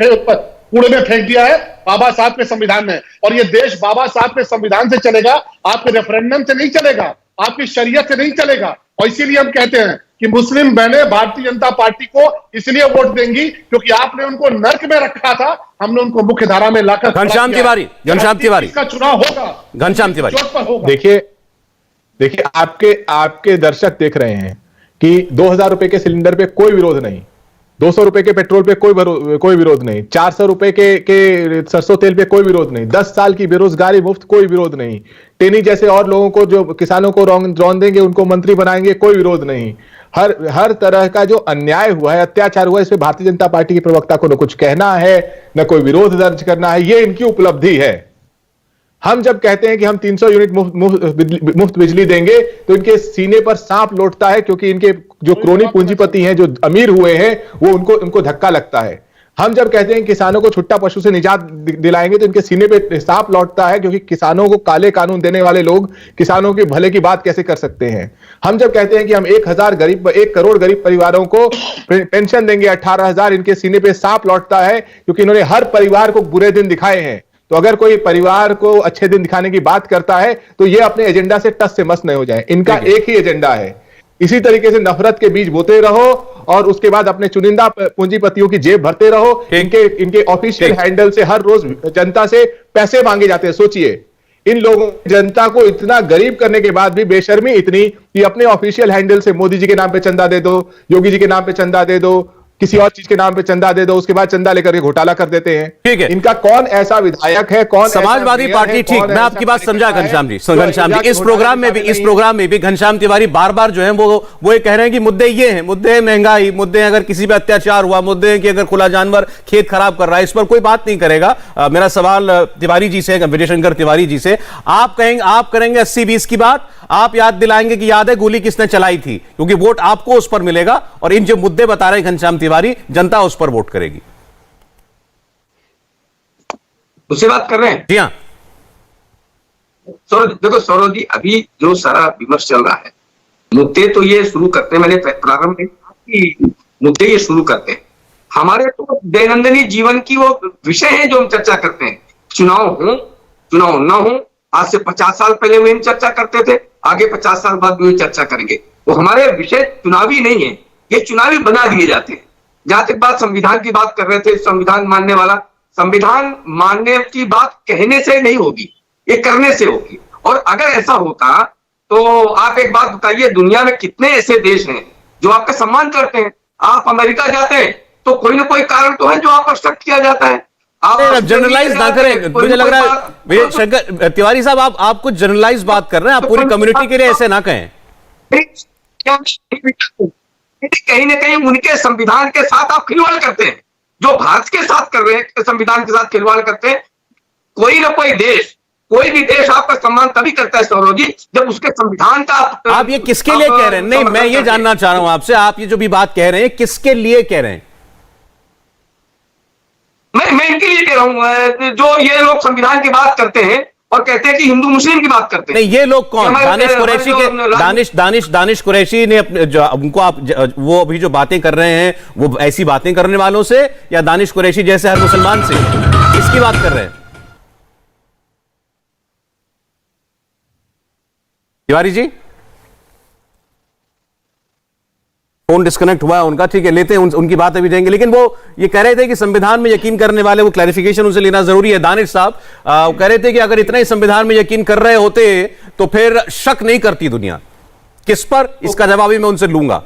कूड़े में फेंक दिया है बाबा साहब के संविधान ने। और ये देश बाबा साहब के संविधान से चलेगा, आपके रेफरेंडम से नहीं चलेगा, आपकी शरीयत से नहीं चलेगा। और इसीलिए हम कहते हैं कि मुस्लिम बहनें भारतीय जनता पार्टी को इसलिए वोट देंगी क्योंकि आपने उनको नर्क में रखा था, हमने उनको मुख्य धारा में लाकर। घनश्याम तिवारी इसका चुनाव होगा, घनश्याम तिवारी। देखिए आपके दर्शक देख रहे हैं कि 2000 रुपए के सिलेंडर पे कोई विरोध नहीं, 200 रुपए के पेट्रोल पे कोई विरोध नहीं, 400 रुपए के सरसों तेल पे कोई विरोध नहीं, 10 साल की बेरोजगारी मुफ्त कोई विरोध नहीं, टेनी जैसे और लोगों को जो किसानों को रौन देंगे उनको मंत्री बनाएंगे कोई विरोध नहीं। हर तरह का जो अन्याय हुआ है, अत्याचार हुआ है, इसमें भारतीय जनता पार्टी के प्रवक्ता को न कुछ कहना है न कोई विरोध दर्ज करना है, ये इनकी उपलब्धि है। हम जब कहते हैं कि हम 300 यूनिट मुफ्त बिजली देंगे तो इनके सीने पर सांप लौटता है, क्योंकि इनके जो क्रोनी पूंजीपति हैं, जो अमीर हुए हैं, वो उनको धक्का लगता है। हम जब कहते हैं किसानों को छुट्टा पशु से निजात दिलाएंगे तो इनके सीने पे सांप लौटता है, क्योंकि किसानों को काले कानून देने वाले लोग किसानों के भले की बात कैसे कर सकते हैं। हम जब कहते हैं कि हम 1 करोड़ गरीब परिवारों को पेंशन देंगे 18,000, इनके सीने पे सांप लौटता है, क्योंकि इन्होंने हर परिवार को बुरे दिन दिखाए हैं। तो अगर कोई परिवार को अच्छे दिन दिखाने की बात करता है तो ये अपने एजेंडा से टस से मस नहीं हो जाए। इनका एक ही एजेंडा है, इसी तरीके से नफरत के बीज बोते रहो और उसके बाद अपने चुनिंदा पूंजीपतियों की जेब भरते रहो। इनके ऑफिशियल हैंडल से हर रोज जनता से पैसे मांगे जाते हैं। सोचिए, इन लोगों ने जनता को इतना गरीब करने के बाद भी बेशर्मी इतनी कि अपने ऑफिशियल हैंडल से मोदी जी के नाम पे चंदा दे दो, योगी जी के नाम पे चंदा दे दो, किसी और चीज के नाम पे चंदा दे दो, उसके बाद चंदा लेकर के घोटाला कर देते हैं। ठीक है, इनका कौन ऐसा विधायक है, कौन समाजवादी पार्टी, ठीक, मैं आपकी बात समझा घनश्याम जी। घनश्याम जी, इस प्रोग्राम में भी घनश्याम तिवारी बार बार जो है वो ये कह रहे हैं कि मुद्दे ये हैं, मुद्दे हैं महंगाई, मुद्दे हैं अगर किसी पे अत्याचार हुआ, मुद्दे हैं कि अगर खुला जानवर खेत खराब कर रहा है, इस पर कोई बात नहीं करेगा। मेरा सवाल तिवारी जी से, विजय शंकर तिवारी जी से, आप करेंगे 80-20 की बात, आप याद दिलाएंगे कि याद है गोली किसने चलाई थी, क्योंकि वोट आपको उस पर मिलेगा, और इन जो मुद्दे बता रहे हैं घनश्याम तिवारी, जनता उस पर वोट करेगी। उससे बात कर रहे हैं? जी हाँ। देखो सौरभ जी, अभी जो सारा विमर्श चल रहा है, मुद्दे तो ये शुरू करते हैं, मैंने प्रारंभ में कहा कि मुद्दे ये शुरू करते हैं, हमारे तो दैनंदिन जीवन की वो विषय है जो हम चर्चा करते हैं। चुनाव हो, चुनाव ना हो, आज से 50 साल पहले में हम चर्चा करते थे, आगे 50 साल बाद भी चर्चा करेंगे। तो हमारे विषय चुनावी नहीं है, ये चुनावी बना दिए जाते हैं। जहां तक बात संविधान की बात कर रहे थे, संविधान मानने वाला, संविधान मानने की बात कहने से नहीं होगी, ये करने से होगी। और अगर ऐसा होता तो आप एक बात बताइए, दुनिया में कितने ऐसे देश हैं जो आपका सम्मान करते हैं? आप अमेरिका जाते हैं तो कोई ना कोई कारण तो है जो आप एक्सेप्ट किया जाता है। आप जनरलाइज ना करें, मुझे लग रहा है विजय शंकर तिवारी साहब, आप कुछ जनरलाइज बात कर रहे हैं, आप पूरी कम्युनिटी के लिए ऐसे ना कहें। कहीं ना कहीं उनके संविधान के साथ आप खिलवाड़ करते हैं, जो भारत के साथ कर रहे हैं, संविधान के साथ खिलवाड़ करते हैं। कोई ना कोई देश, कोई भी देश आपका सम्मान तभी करता है सौरभ जी, जब उसके संविधान का आप ये किसके लिए कह रहे हैं? नहीं, मैं ये जानना चाह रहा हूं आपसे, आप ये जो भी बात कह रहे हैं किसके लिए कह रहे हैं? मैं इनके लिए कह रहा हूं, जो ये लोग संविधान की बात करते हैं और कहते हैं कि हिंदू मुस्लिम की बात करते हैं। नहीं, ये लोग कौन? दानिश कुरैशी के दानिश कुरैशी ने उनको आप वो अभी जो बातें कर रहे हैं वो ऐसी बातें करने वालों से, या दानिश कुरैशी जैसे हर मुसलमान से? किसकी बात कर रहे हैं तिवारी जी? फोन डिस्कनेक्ट हुआ है उनका, ठीक है, लेते हैं उनकी बात अभी देंगे। लेकिन वो ये कह रहे थे कि संविधान में यकीन करने वाले, वो क्लैरिफिकेशन उनसे लेना जरूरी है। दानिश साहब कह रहे थे कि अगर इतना ही संविधान में यकीन कर रहे होते तो फिर शक नहीं करती दुनिया। किस पर? इसका जवाब भी मैं उनसे लूंगा।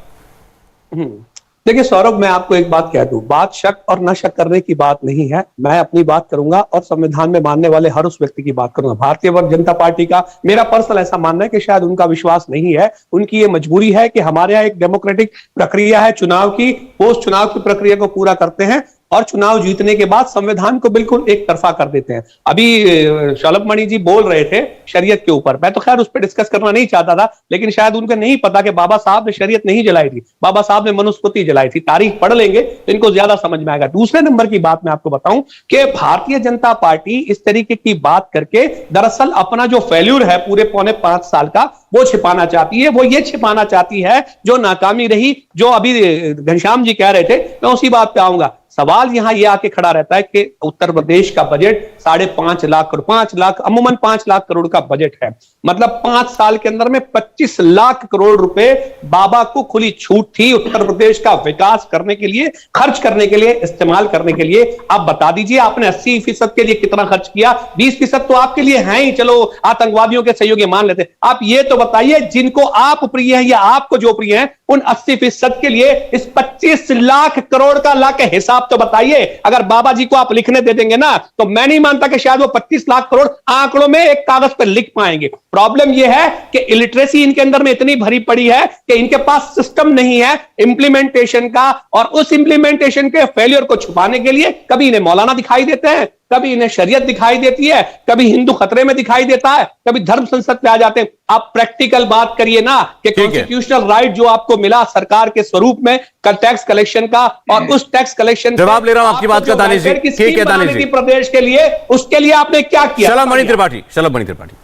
देखिए सौरभ, मैं आपको एक बात कह दूं, बात शक और न शक करने की बात नहीं है। मैं अपनी बात करूंगा और संविधान में मानने वाले हर उस व्यक्ति की बात करूंगा। भारतीय जनता पार्टी का मेरा पर्सनल ऐसा मानना है कि शायद उनका विश्वास नहीं है, उनकी ये मजबूरी है कि हमारे यहाँ एक डेमोक्रेटिक प्रक्रिया है चुनाव की, पोस्ट चुनाव की प्रक्रिया को पूरा करते हैं और चुनाव जीतने के बाद संविधान को बिल्कुल एक तरफा कर देते हैं। अभी शलभ मणि जी बोल रहे थे शरीयत के ऊपर, मैं तो खैर उस पर डिस्कस करना नहीं चाहता था, लेकिन शायद उनको नहीं पता कि बाबा साहब ने शरीयत नहीं जलाई थी, बाबा साहब ने मनुस्मृति जलाई थी। तारीख पढ़ लेंगे तो इनको ज्यादा समझ में आएगा। दूसरे नंबर की बात मैं आपको बताऊं कि भारतीय जनता पार्टी इस तरीके की बात करके दरअसल अपना जो फेल्यूर है पूरे 4.5 साल का वो छिपाना चाहती है। वो ये छिपाना चाहती है जो नाकामी रही, जो अभी घनश्याम जी कह रहे थे, मैं उसी बात पे आऊंगा। सवाल यहां यह आके खड़ा रहता है कि उत्तर प्रदेश का बजट 5.5 लाख करोड़, 5 लाख, अमूमन 5 लाख करोड़ का बजट है। मतलब 5 साल के अंदर में 25 लाख करोड़ रुपए बाबा को खुली छूट थी उत्तर प्रदेश का विकास करने के लिए, खर्च करने के लिए, इस्तेमाल करने के लिए। आप बता दीजिए आपने 80% के लिए कितना खर्च किया? 20% तो आपके लिए है ही, चलो आतंकवादियों के सहयोगी मान लेते। आप ये तो बताइए जिनको आप प्रिय है या आपको जो प्रिय है, उन 80% के लिए इस 25 लाख करोड़ का ला के हिसाब तो बताइए। अगर बाबा जी को आप लिखने दे देंगे ना, तो मैं नहीं मानता कि शायद वो 25 लाख करोड़ आंकड़ों में एक कागज पर लिख पाएंगे। प्रॉब्लम यह है कि इलिटरेसी इनके अंदर में इतनी भरी पड़ी है कि इनके पास सिस्टम नहीं है इंप्लीमेंटेशन का, और उस इंप्लीमेंटेशन के फेलियर को छुपाने के लिए कभी इन्हें मौलाना दिखाई देते हैं, कभी इन्हें शरीयत दिखाई देती है, कभी हिंदू खतरे में दिखाई देता है, कभी धर्म संसद पे आ जाते हैं। आप प्रैक्टिकल बात करिए ना कि कॉन्स्टिट्यूशनल राइट जो आपको मिला सरकार के स्वरूप में टैक्स कलेक्शन का, और उस टैक्स कलेक्शन जवाब ले रहा हूं आपकी बात का दानिश जी, ठीक है दानिश जी, प्रदेश के लिए, उसके लिए आपने क्या किया? शलभ मणि त्रिपाठी, शलभ मणि त्रिपाठी,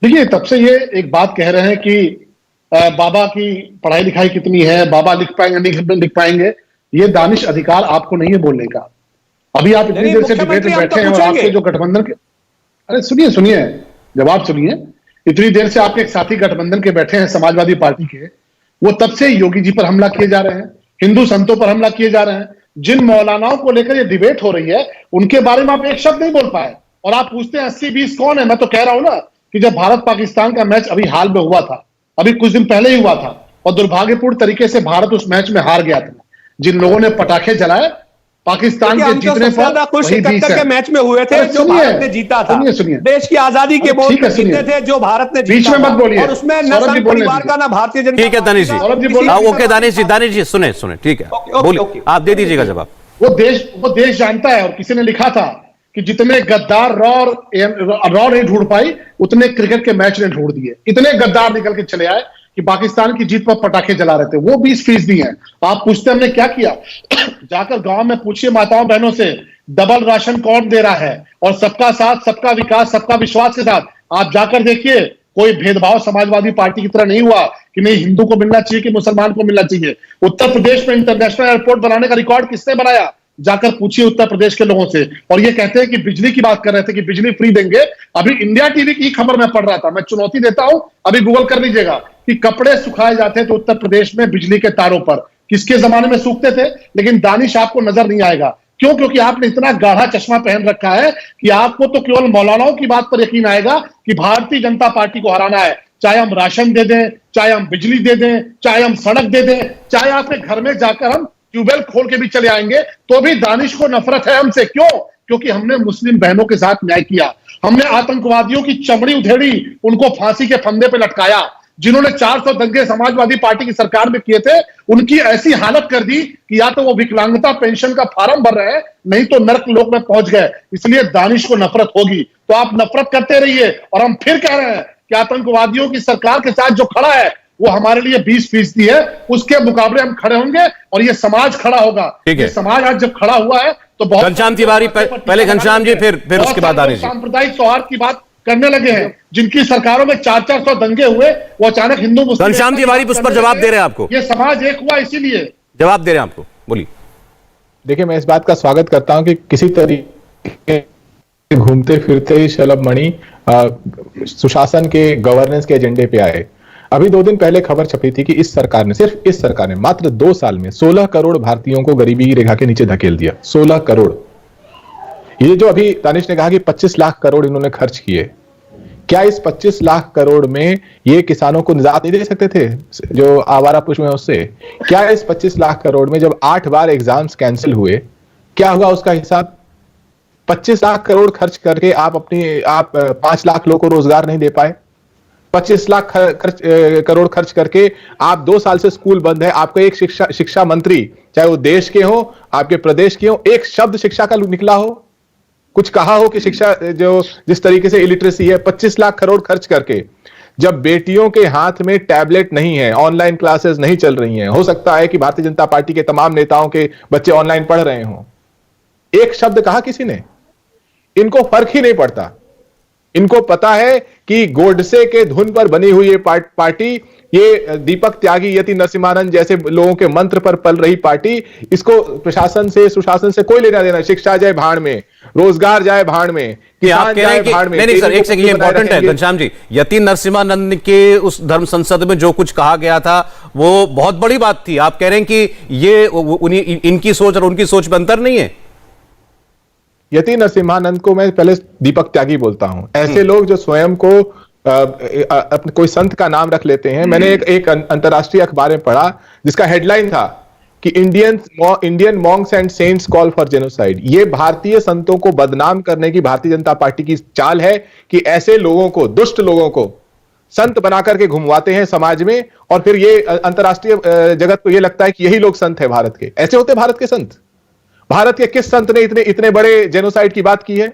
देखिए तब से ये एक बात कह रहे हैं कि बाबा की पढ़ाई लिखाई कितनी है, बाबा लिख पाएंगे नहीं लिख पाएंगे, ये दानिश अधिकार आपको नहीं है बोलने का। अभी आप इतनी देर से डिबेट में बैठे हैं और आपके जो गठबंधन के, अरे सुनिए जवाब सुनिए, इतनी देर से आपके एक साथी गठबंधन के बैठे हैं समाजवादी पार्टी के, वो तब से योगी जी पर हमला किए जा रहे हैं, हिंदू संतों पर हमला किए जा रहे हैं। जिन मौलानाओं को लेकर ये डिबेट हो रही है उनके बारे में आप एक शब्द नहीं बोल पाए। और आप पूछते हैं 80-20 कौन है। मैं तो कह रहा हूं ना कि जब भारत पाकिस्तान का मैच अभी हाल में हुआ था, अभी कुछ दिन पहले ही हुआ था, और दुर्भाग्यपूर्ण तरीके से भारत उस मैच में हार गया था। जिन लोगों ने पटाखे जलाए पाकिस्तान के जीतने पर, वही 20 के मैच में हुए थे जो भारत ने जीता था। सुनिए देश की आजादी के बोल पे जीते थे जो भारत ने बीच में मत बोलिए, और उसमें न संघ परिवार का, न भारतीय जनता। ठीक है दानिश जी, ओके दानिश जी सुने, ठीक है, बोलिए, आप दे दीजिएगा जवाब। वो देश जानता है, और किसी ने लिखा था कि जितने गद्दार रॉ नहीं ढूंढ पाई, उतने क्रिकेट के मैच ने ढूंढ दिए। इतने गद्दार निकल के चले आए कि पाकिस्तान की जीत पर पटाखे जला रहे थे। वो 20% हैं। आप पूछते हमने क्या किया? जाकर गांव में पूछिए माताओं बहनों से, डबल राशन कौन दे रहा है, और सबका साथ, सबका विकास, सबका विश्वास के साथ आप जाकर देखिए, कोई भेदभाव समाजवादी पार्टी की तरह नहीं हुआ कि नहीं हिंदू को मिलना चाहिए कि मुसलमान को मिलना चाहिए। उत्तर प्रदेश में इंटरनेशनल एयरपोर्ट बनाने का रिकॉर्ड किसने बनाया? जाकर पूछिए उत्तर प्रदेश के लोगों से। और ये कहते हैं कि बिजली की बात कर रहे थे कि बिजली फ्री देंगे। अभी इंडिया टीवी की खबर मैं पढ़ रहा था, मैं चुनौती देता हूं, अभी गूगल कर लीजिएगा, कि कपड़े सुखाए जाते थे उत्तर प्रदेश में बिजली के तारों पर। किसके जमाने में सूखते थे? लेकिन दानिश आपको नजर नहीं आएगा। क्यों? क्योंकि आपने इतना गाढ़ा चश्मा पहन रखा है कि आपको तो केवल मौलानाओं की बात पर यकीन आएगा कि भारतीय जनता पार्टी को हराना है। चाहे हम राशन दे दें, चाहे हम बिजली दे दें, चाहे हम सड़क दे दें, चाहे आपके घर में जाकर हम ट्यूबवेल खोल के भी चले आएंगे, तो भी दानिश को नफरत है हमसे। क्यों? क्योंकि हमने मुस्लिम बहनों के साथ न्याय किया, हमने आतंकवादियों की चमड़ी उधेड़ी, उनको फांसी के फंदे पे लटकाया। जिन्होंने 400 दंगे समाजवादी पार्टी की सरकार में किए थे, उनकी ऐसी हालत कर दी कि या तो वो विकलांगता पेंशन का फार्म भर रहे हैं, नहीं तो नर्क लोक में पहुंच गए। इसलिए दानिश को नफरत होगी, तो आप नफरत करते रहिए। और हम फिर कह रहे हैं कि आतंकवादियों की सरकार के साथ जो खड़ा है वो हमारे लिए 20% है, उसके मुकाबले हम खड़े होंगे और ये समाज खड़ा होगा। ये समाज आज जब खड़ा हुआ है तो बहुत घनश्याम तिवारी, पहले घनश्याम जी, फिर उसके बाद दानिश जी। सांप्रदायिक सौहार्द की बात करने लगे हैं, जिनकी सरकारों में 400 दंगे हुए, वो अचानक हिंदू मुस्लिम। घनश्याम तिवारी उस पर जवाब दे रहे हैं आपको, ये समाज एक हुआ इसीलिए जवाब दे रहे हैं आपको, बोलिए। देखिए, मैं इस बात का स्वागत करता हूं कि किसी तरीके घूमते फिरते ही शलभ मणि सुशासन के, गवर्नेंस के एजेंडे पे आए। अभी 2 दिन पहले खबर छपी थी कि इस सरकार ने, सिर्फ इस सरकार ने मात्र 2 साल में 16 करोड़ भारतीयों को गरीबी की रेखा के नीचे धकेल दिया। 16 करोड़। ये जो अभी दानिश ने कहा कि 25 लाख करोड़ इन्होंने खर्च किए, क्या इस 25 लाख करोड़ में ये किसानों को निजात नहीं दे सकते थे जो आवारा पुष्प में उससे? क्या इस 25 लाख करोड़ में जब 8 बार एग्जाम्स कैंसिल हुए, क्या हुआ उसका हिसाब? 25 लाख करोड़ खर्च करके आप 5 लाख लोगों को रोजगार नहीं दे पाए। 25 लाख करोड़ खर्च करके आप 2 साल से स्कूल बंद है। आपको एक शिक्षा मंत्री, चाहे वो देश के हो, आपके प्रदेश के हो, एक शब्द शिक्षा का निकला हो, कुछ कहा हो कि शिक्षा जो जिस तरीके से इलिटरेसी है, 25 लाख करोड़ खर्च करके, जब बेटियों के हाथ में टैबलेट नहीं है, ऑनलाइन क्लासेस नहीं चल रही हैं, हो सकता है कि भारतीय जनता पार्टी के तमाम नेताओं के बच्चे ऑनलाइन पढ़ रहे हों, एक शब्द कहा किसी ने? इनको फर्क ही नहीं पड़ता। इनको पता है कि गोडसे के धुन पर बनी हुई ये पार्टी, ये दीपक त्यागी, यति नरसिम्हानंद जैसे लोगों के मंत्र पर पल रही पार्टी, इसको प्रशासन से, सुशासन से कोई लेना देना। शिक्षा जाए भाड़ में, रोजगार जाए भाड़ में, किसान जाए भाड़ में। नहीं सर, एक सेकंड, ये इंपॉर्टेंट है घनश्याम जी। यति नरसिम्हानंद के उस धर्म संसद में जो कुछ कहा गया था वो बहुत बड़ी बात थी। आप कह रहे हैं कि ये इनकी सोच और उनकी सोच में अंतर नहीं है? यति नरसिम्हानंद को मैं पहले दीपक त्यागी बोलता हूं। ऐसे लोग जो स्वयं को अपने कोई संत का नाम रख लेते हैं। मैंने एक अंतरराष्ट्रीय अखबार में पढ़ा जिसका हेडलाइन था कि Indian Monks and cents call for genocide. ये भारतीय संतों को बदनाम करने की भारतीय जनता पार्टी की चाल है कि ऐसे लोगों को, दुष्ट लोगों को संत बना करके घुमवाते हैं समाज में, और फिर ये अंतरराष्ट्रीय जगत को ये लगता है कि यही लोग संत है भारत के। ऐसे होते भारत के संत? भारत के किस संत ने इतने बड़े जेनोसाइड की बात की है?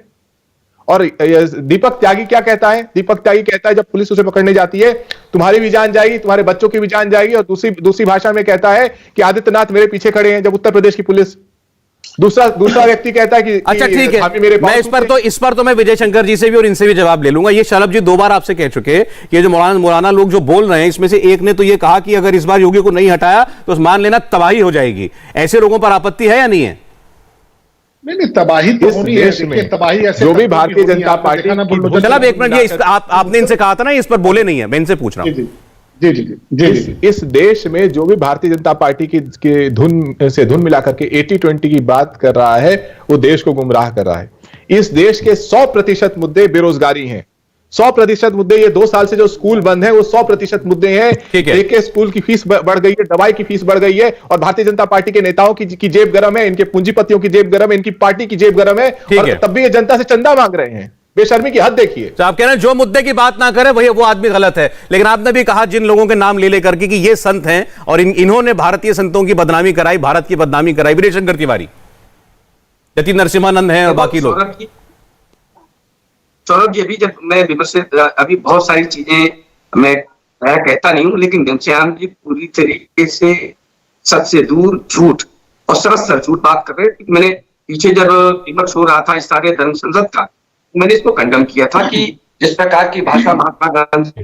और दीपक त्यागी क्या कहता है? दीपक त्यागी कहता है जब पुलिस उसे पकड़ने जाती है, तुम्हारी भी जान जाएगी, तुम्हारे बच्चों की भी जान जाएगी। और दूसरी भाषा में कहता है कि आदित्यनाथ मेरे पीछे खड़े हैं, जब उत्तर प्रदेश की पुलिस। दूसरा व्यक्ति कहता है कि अच्छा ठीक है, मैं इस पर तो मैं विजय शंकर जी से भी और इनसे भी जवाब ले लूंगा। ये शलभ जी 2 बार आपसे कह चुके कि जो मौलाना लोग जो बोल रहे हैं, इसमें से एक ने तो ये कहा कि अगर इस बार योगी को नहीं हटाया तो मान लेना तबाही हो जाएगी। ऐसे लोगों पर आपत्ति है या नहीं है? नहीं, तबाही तो होनी है। तबाही ऐसे जो भी भारतीय जनता पार्टी। चलो एक मिनट, ये आपने इनसे कहा था ना, इस पर बोले नहीं है, मैं इनसे पूछ रहा हूं। जी। इस देश में जो भी भारतीय जनता पार्टी की धुन मिला करके 80-20 की बात कर रहा है, वो देश को गुमराह कर रहा है। इस देश के 100% मुद्दे बेरोजगारी हैं। 100% मुद्दे, ये 2 साल से जो स्कूल बंद है वो 100% मुद्दे हैं। एक स्कूल की फीस बढ़ गई है, दवाई की फीस बढ़ गई है, और भारतीय जनता पार्टी के नेताओं की जेब गरम है, इनके पूंजीपतियों की जेब गरम है, इनकी पार्टी की जेब गरम है, और तब भी ये जनता से चंदा मांग रहे हैं। बेशर्मी की हद देखिए। तो आप कह रहे हैं जो मुद्दे की बात ना करे वही वो आदमी गलत है, लेकिन आपने भी कहा जिन लोगों के नाम ले लेकर के कि ये संत हैं और इन्होंने भारतीय संतों की बदनामी कराई, भारत की बदनामी कराई, विजय शंकर तिवारी, यति नरसिम्हानंद हैं और बाकी लोग। सौरभ जी, अभी जब मैं विमर्शित, अभी बहुत सारी चीजें मैं कहता नहीं हूं, लेकिन घनश्याम जी पूरी तरीके से सच से दूर झूठ और सरसर झूठ बात कर रहे हैं। मैंने पीछे जब विमर्श हो रहा था इस सारे धर्म संसद का, मैंने इसको कंडम किया था कि जिस प्रकार की भाषा महात्मा गांधी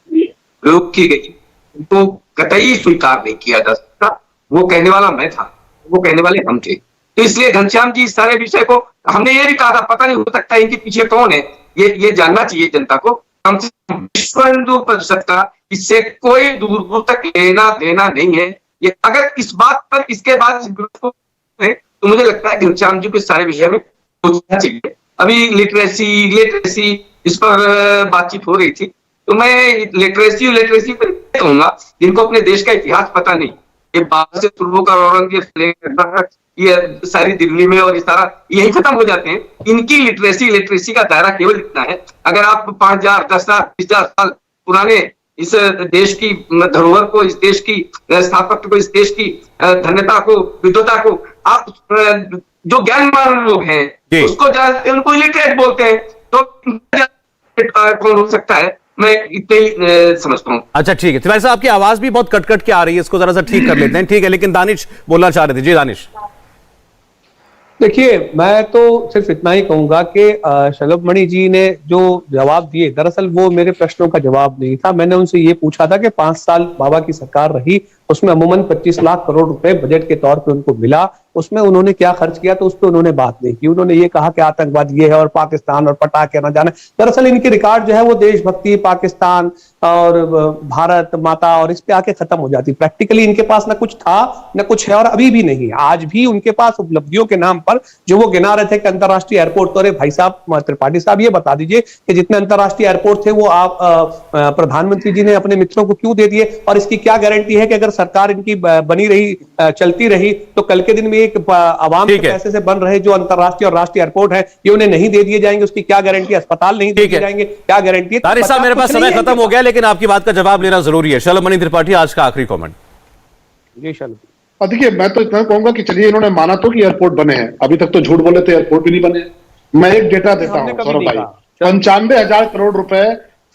प्रयोग की गई तो कतई स्वीकार नहीं किया जा सकता। वो कहने वाला मैं था, वो कहने वाले हम थे। तो इसलिए घनश्याम जी इस सारे विषय को, हमने ये भी कहा था, पता नहीं हो सकता इनके पीछे कौन है, ये जानना चाहिए जनता को। कम से कम विश्व हिंदू परिषद का इससे कोई दूर तक लेना देना नहीं है। ये अगर इस बात पर इसके बाद तो मुझे लगता है घनश्याम जी को इस सारे विषय में सोचना चाहिए। अभी लिटरेसी इस पर बातचीत हो रही थी, तो मैं लिटरेसी पर कहूंगा जिनको अपने देश का इतिहास पता नहीं, ये बात से शुरू कर औरंगजेब ये सारी दिल्ली में और ये सारा यही खत्म हो जाते हैं। इनकी लिटरेसी का दायरा केवल इतना है, अगर आप 5000, 10,000, 20,000 साल पुराने इस देश की धरोहर को, इस देश की स्थापत्य को, इस देश की धन्यता को, विद्वता को, आप जो ज्ञानवान लोग हैं उसको उनको इलिटरेट बोलते हैं, तो कौन हो सकता है? मैं इतने ही समझता हूँ। अच्छा ठीक है, तिवारी साहब आपकी आवाज भी बहुत कट के आ रही है, इसको जरा सा ठीक कर लेते हैं। ठीक है, लेकिन दानिश बोलना चाह रहे थे। जी दानिश। देखिए, मैं तो सिर्फ इतना ही कहूंगा कि शलभ मणि जी ने जो जवाब दिए, दरअसल वो मेरे प्रश्नों का जवाब नहीं था। मैंने उनसे ये पूछा था कि 5 साल बाबा की सरकार रही, उसमें अमूमन 25 लाख करोड़ रुपए बजट के तौर पे उनको मिला, उसमें उन्होंने क्या खर्च किया, तो उस पर उन्होंने बात नहीं की। उन्होंने ये कहा कि आतंकवाद ये है और पाकिस्तान और पटाखे न जाने। दरअसल इनके रिकॉर्ड जो है वो देशभक्ति, पाकिस्तान और भारत माता और इस पे आके खत्म हो जाती। प्रैक्टिकली इनके पास ना कुछ था न कुछ है, और अभी भी नहीं। आज भी उनके पास उपलब्धियों के नाम पर जो वो गिना रहे थे कि अंतरराष्ट्रीय एयरपोर्ट, तो अरे भाई साहब त्रिपाठी साहब ये बता दीजिए कि जितने अंतरराष्ट्रीय एयरपोर्ट थे वो आप प्रधानमंत्री जी ने अपने मित्रों को क्यों दे दिए, और इसकी क्या गारंटी है कि अगर सरकार इनकी बनी रही, चलती रही, तो कल के दिन में एक आवाम के पैसे से बन रहे जो अंतरराष्ट्रीय और राष्ट्रीय एयरपोर्ट है ये उन्हें नहीं दे दिए जाएंगे, उसकी क्या गारंटी? अस्पताल नहीं दे दिए जाएंगे, क्या गारंटी? तारिक साहब, मेरे पास समय खत्म हो गया, लेकिन आपकी बात का जवाब लेना जरूरी है। शलभ मणि त्रिपाठी, आज का आखिरी कमेंट। जी शलभ। देखिए, मैं तो इतना कहूंगा कि चलिए, इन्होंने माना तो कि एयरपोर्ट बने हैं, अभी तक तो झूठ बोले थे, एयरपोर्ट भी नहीं बने। मैं एक डेटा देता हूं सौरभ भाई, 95,000 करोड़ रुपए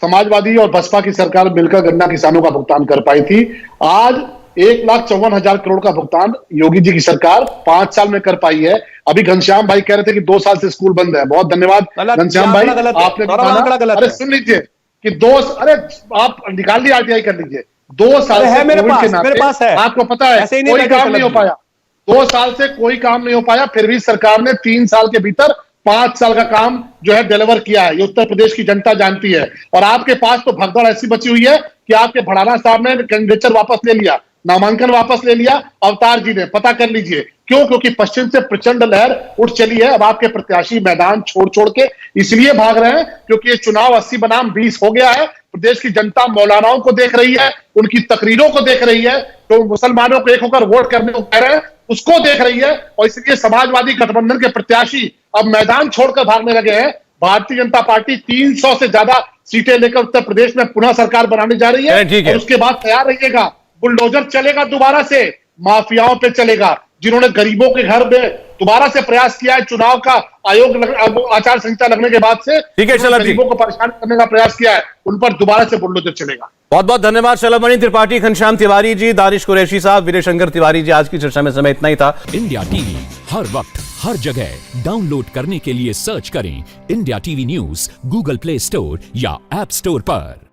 समाजवादी और बसपा की सरकार मिलकर गन्ना किसानों का भुगतान कर पाई थी। आज 1,54,000 करोड़ का भुगतान योगी जी की सरकार 5 साल में कर पाई है। अभी घनश्याम भाई कह रहे थे कि 2 साल से स्कूल बंद है। बहुत धन्यवाद घनश्याम भाई, आपने बताया। अरे सुन लीजिए कि अरे आप निकाल लीजिए, RTI कर लीजिए। 2 साल से कोविड के नाते आपको पता है कोई काम नहीं हो पाया। 2 साल से कोई काम नहीं हो पाया, फिर भी सरकार ने 3 साल के भीतर 5 साल का काम जो है डिलीवर किया है। ये उत्तर प्रदेश की जनता जानती है। और आपके पास तो भगदड़ ऐसी बची हुई है कि आपके भड़ाना साहब ने कैंडिडेचर वापस ले लिया, नामांकन वापस ले लिया, अवतार जी ने। पता कर लीजिए क्यों? क्योंकि पश्चिम से प्रचंड लहर उठ चली है। अब आपके प्रत्याशी मैदान छोड़ के इसलिए भाग रहे हैं क्योंकि ये चुनाव 80 बनाम 20 हो गया है। प्रदेश की जनता मौलानाओं को देख रही है, उनकी तकरीरों को देख रही है, तो मुसलमानों को एक होकर वोट करने को कह रहे हैं उसको देख रही है। और इसलिए समाजवादी गठबंधन के प्रत्याशी अब मैदान छोड़कर भागने लगे हैं। भारतीय जनता पार्टी 300 से ज्यादा सीटें लेकर उत्तर प्रदेश में पुनः सरकार बनाने जा रही है। और उसके बाद तैयार रहिएगा, बुलडोजर चलेगा, दोबारा से माफियाओं पे चलेगा, जिन्होंने गरीबों के घर में दोबारा से प्रयास किया है चुनाव का आचार संहिता लगने के बाद से। ठीक है, गरीबों को परेशान करने का प्रयास किया है, उन पर दोबारा से बुलडोजर चलेगा। बहुत बहुत धन्यवाद शलभ मणि त्रिपाठी, घनश्याम तिवारी जी, दानिश कुरैशी साहब, विजय शंकर तिवारी जी। आज की चर्चा में समय इतना ही था। इंडिया टीवी हर वक्त हर जगह डाउनलोड करने के लिए सर्च करें India TV news Google play store या ऐप स्टोर पर।